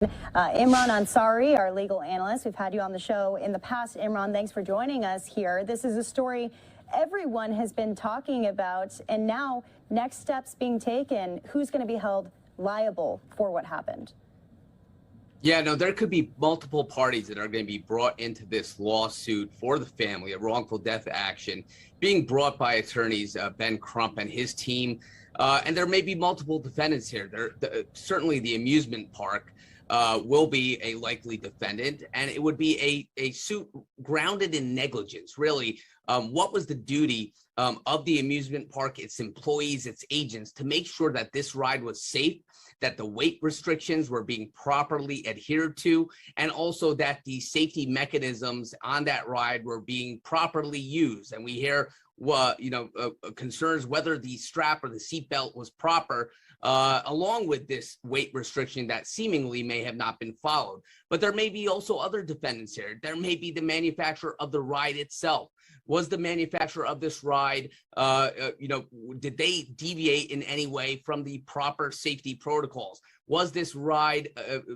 Imran Ansari, our legal analyst. We've had you on the show in the past. Imran, thanks for joining us here. This is a story everyone has been talking about, and now next steps being taken. Who's going to be held liable for what happened? Yeah, no, there could be multiple parties that are going to be brought into this lawsuit for the family, a wrongful death action being brought by attorneys Ben Crump and his team. And there may be multiple defendants here. Certainly the amusement park will be a likely defendant, and it would be a suit grounded in negligence, really. What was the duty of the amusement park, its employees, its agents, to make sure that this ride was safe, that the weight restrictions were being properly adhered to, and also that the safety mechanisms on that ride were being properly used. And we hear concerns whether the strap or the seatbelt was proper, along with this weight restriction that seemingly may have not been followed. But there may be also other defendants here. There may be the manufacturer of the ride itself. Was the manufacturer of this ride, did they deviate in any way from the proper safety protocols? Was this ride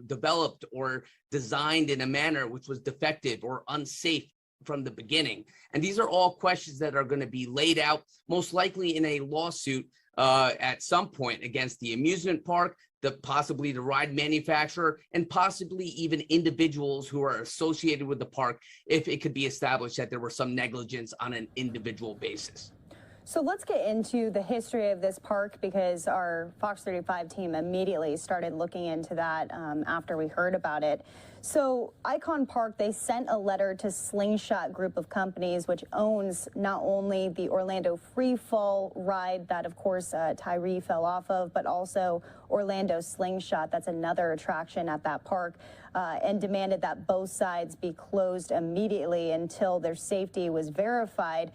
developed or designed in a manner which was defective or unsafe from the beginning? And these are all questions that are going to be laid out, most likely in a lawsuit at some point against the amusement park, possibly the ride manufacturer, and possibly even individuals who are associated with the park, if it could be established that there was some negligence on an individual basis. So let's get into the history of this park, because our Fox 35 team immediately started looking into that after we heard about it. So Icon Park, they sent a letter to Slingshot Group of Companies, which owns not only the Orlando FreeFall ride that, of course, Tyre fell off of, but also Orlando Slingshot. That's another attraction at that park, and demanded that both sides be closed immediately until their safety was verified.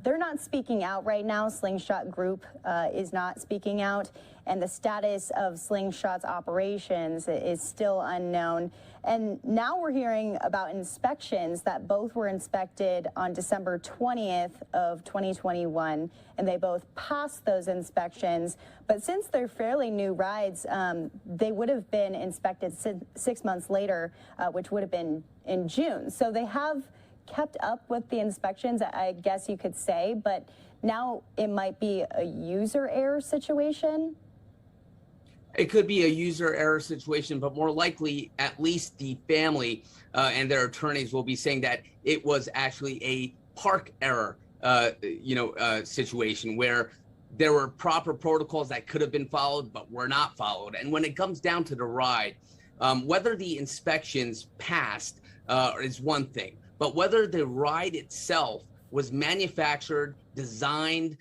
They're not speaking out right now. Slingshot Group is not speaking out, and the status of Slingshot's operations is still unknown. And now we're hearing about inspections that both were inspected on December 20th of 2021, and they both passed those inspections. But since they're fairly new rides, they would have been inspected 6 months later, which would have been in June. So they have kept up with the inspections, I guess you could say, but now it might be a user error situation. It could be a user error situation, but more likely, at least the family and their attorneys will be saying that it was actually a park error, situation where there were proper protocols that could have been followed, but were not followed. And when it comes down to the ride, whether the inspections passed is one thing, but whether the ride itself was manufactured, designed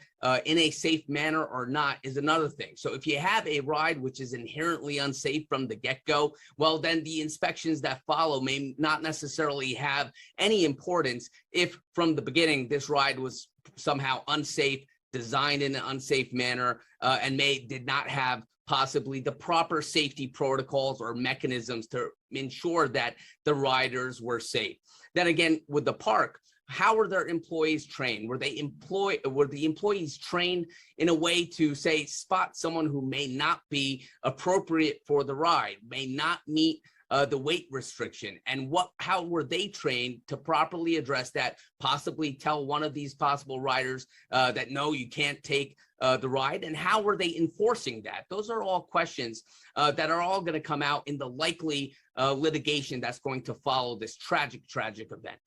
in a safe manner or not is another thing. So if you have a ride which is inherently unsafe from the get-go, well, then the inspections that follow may not necessarily have any importance if from the beginning this ride was somehow unsafe, designed in an unsafe manner, and did not have possibly the proper safety protocols or mechanisms to ensure that the riders were safe. Then again, with the park, how were their employees trained? Were the employees trained in a way to, say, spot someone who may not be appropriate for the ride, may not meet the weight restriction? And how were they trained to properly address that, possibly tell one of these possible riders that, no, you can't take the ride? And how were they enforcing that? Those are all questions that are all going to come out in the likely litigation that's going to follow this tragic event.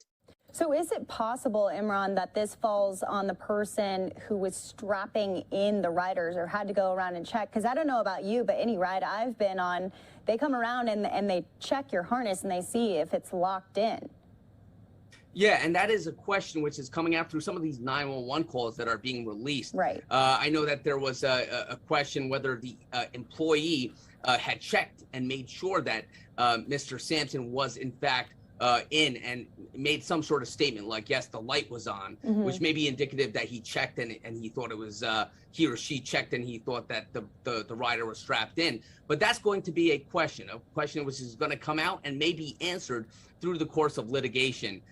So is it possible, Imran, that this falls on the person who was strapping in the riders or had to go around and check? Because I don't know about you, but any ride I've been on, they come around and they check your harness and they see if it's locked in. Yeah, and that is a question which is coming out through some of these 911 calls that are being released. Right. I know that there was a question whether the employee had checked and made sure that Mr. Sampson was in fact in and made some sort of statement like, yes, the light was on, which may be indicative that he checked and he thought it was, he or she checked and he thought that the rider was strapped in. But that's going to be a question which is going to come out and may be answered through the course of litigation,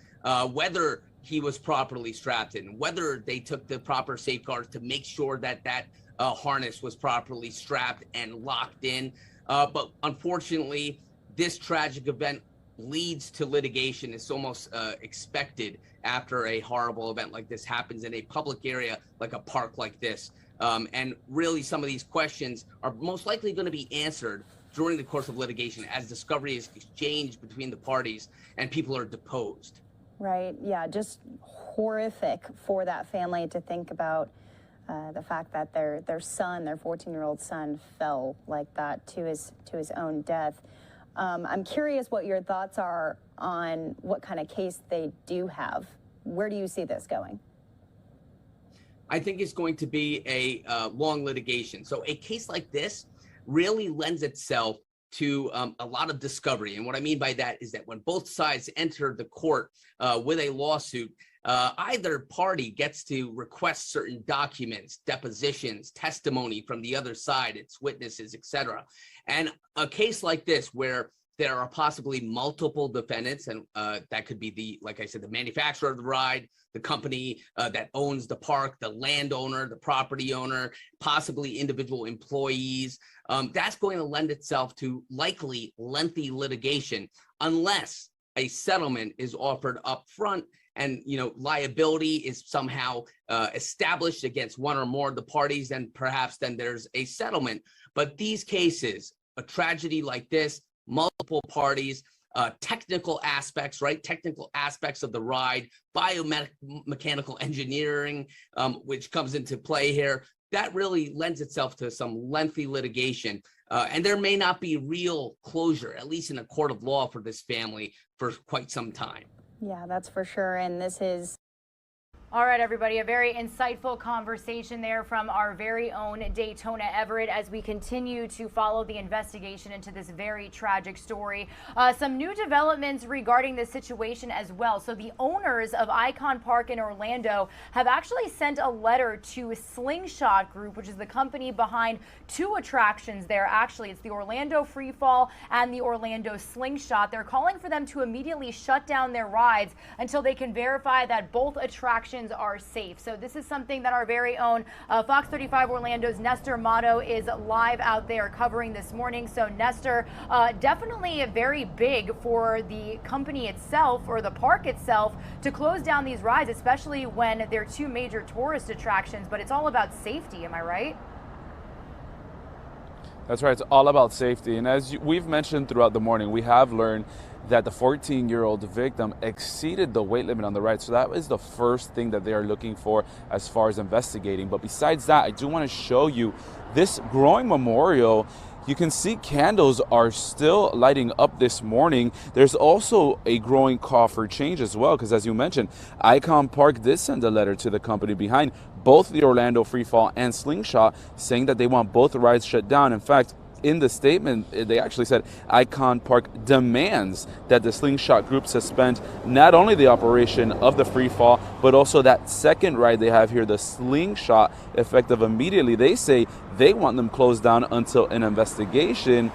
whether he was properly strapped in, whether they took the proper safeguards to make sure that that harness was properly strapped and locked in. But unfortunately, this tragic event leads to litigation. It's almost expected after a horrible event like this happens in a public area like a park like this. And really, some of these questions are most likely going to be answered during the course of litigation as discovery is exchanged between the parties and people are deposed. Right. Yeah. Just horrific for that family to think about the fact that their son, their 14-year-old son, fell like that to his own death. I'm curious what your thoughts are on what kind of case they do have. Where do you see this going? I think it's going to be a long litigation. So a case like this really lends itself to a lot of discovery. And what I mean by that is that when both sides enter the court with a lawsuit, either party gets to request certain documents, depositions, testimony from the other side, its witnesses, etc. And a case like this where there are possibly multiple defendants, and that could be like I said, the manufacturer of the ride, the company that owns the park, the landowner, the property owner, possibly individual employees. That's going to lend itself to likely lengthy litigation unless a settlement is offered up front and liability is somehow established against one or more of the parties, and perhaps then there's a settlement. But these cases, a tragedy like this, multiple parties, technical aspects, right? Technical aspects of the ride, biomechanical engineering, which comes into play here. That really lends itself to some lengthy litigation. And there may not be real closure, at least in a court of law, for this family for quite some time. Yeah, that's for sure. And this is... All right, everybody, a very insightful conversation there from our very own Daytona Everett as we continue to follow the investigation into this very tragic story. Some new developments regarding this situation as well. So the owners of Icon Park in Orlando have actually sent a letter to Slingshot Group, which is the company behind two attractions there. Actually, it's the Orlando FreeFall and the Orlando Slingshot. They're calling for them to immediately shut down their rides until they can verify that both attractions are safe. So this is something that our very own Fox 35 Orlando's Nestor Motto is live out there covering this morning. So Nestor, definitely very big for the company itself or the park itself to close down these rides, especially when they're two major tourist attractions, but it's all about safety. Am I right? That's right. It's all about safety. And as we've mentioned throughout the morning, we have learned that the 14-year-old victim exceeded the weight limit on the ride. So that is the first thing that they are looking for as far as investigating. But besides that, I do want to show you this growing memorial. You can see candles are still lighting up this morning. There's also a growing call for change as well, because as you mentioned, Icon Park did send a letter to the company behind both the Orlando FreeFall and Slingshot, saying that they want both rides shut down. In fact, in the statement, they actually said Icon Park demands that the Slingshot Group suspend not only the operation of the FreeFall, but also that second ride they have here, the Slingshot, effective immediately. They say they want them closed down until an investigation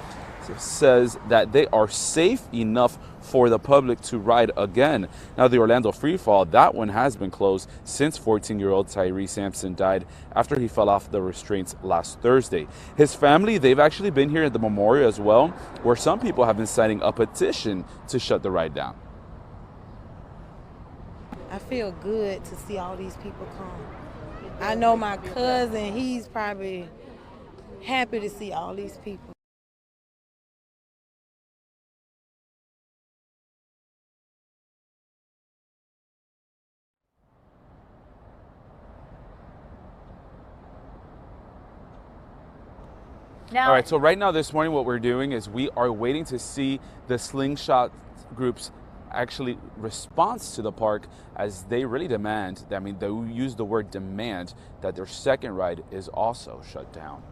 says that they are safe enough for the public to ride again. Now, the Orlando FreeFall, that one has been closed since 14-year-old Tyre Sampson died after he fell off the restraints last Thursday. His family, they've actually been here at the memorial as well, where some people have been signing a petition to shut the ride down. I feel good to see all these people come. I know my cousin, he's probably happy to see all these people. Now, all right, so right now this morning what we're doing is we are waiting to see the Slingshot Group's actually response to the park, as they really demand, I mean, they use the word demand, that their second ride is also shut down.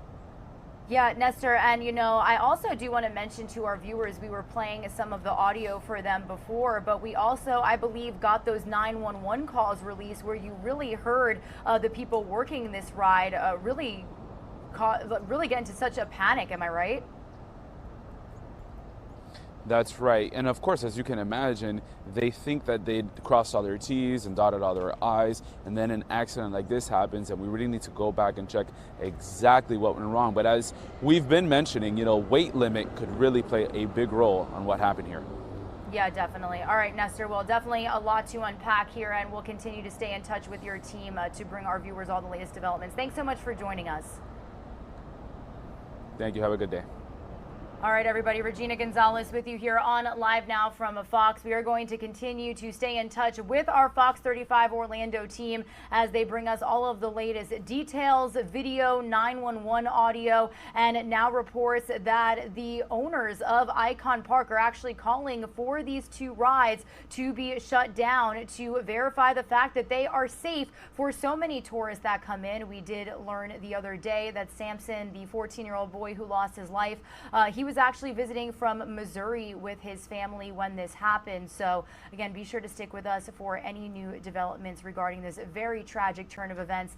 yeah, Nestor, and I also do want to mention to our viewers, we were playing some of the audio for them before, but we also, I believe, got those 911 calls released where you really heard the people working this ride really get into such a panic. Am I right? That's right. And of course, as you can imagine, they think that they crossed all their T's and dotted all their I's, and then an accident like this happens, and we really need to go back and check exactly what went wrong. But as we've been mentioning, you know, weight limit could really play a big role on what happened here. Yeah, definitely. All right, Nestor, well, definitely a lot to unpack here, and we'll continue to stay in touch with your team to bring our viewers all the latest developments. Thanks so much for joining us. Thank you. Have a good day. All right, everybody, Regina Gonzalez with you here on Live Now from Fox. We are going to continue to stay in touch with our Fox 35 Orlando team as they bring us all of the latest details, video, 911 audio, and now reports that the owners of Icon Park are actually calling for these two rides to be shut down to verify the fact that they are safe for so many tourists that come in. We did learn the other day that Sampson, the 14-year-old boy who lost his life, he was actually visiting from Missouri with his family when this happened. So again, be sure to stick with us for any new developments regarding this very tragic turn of events.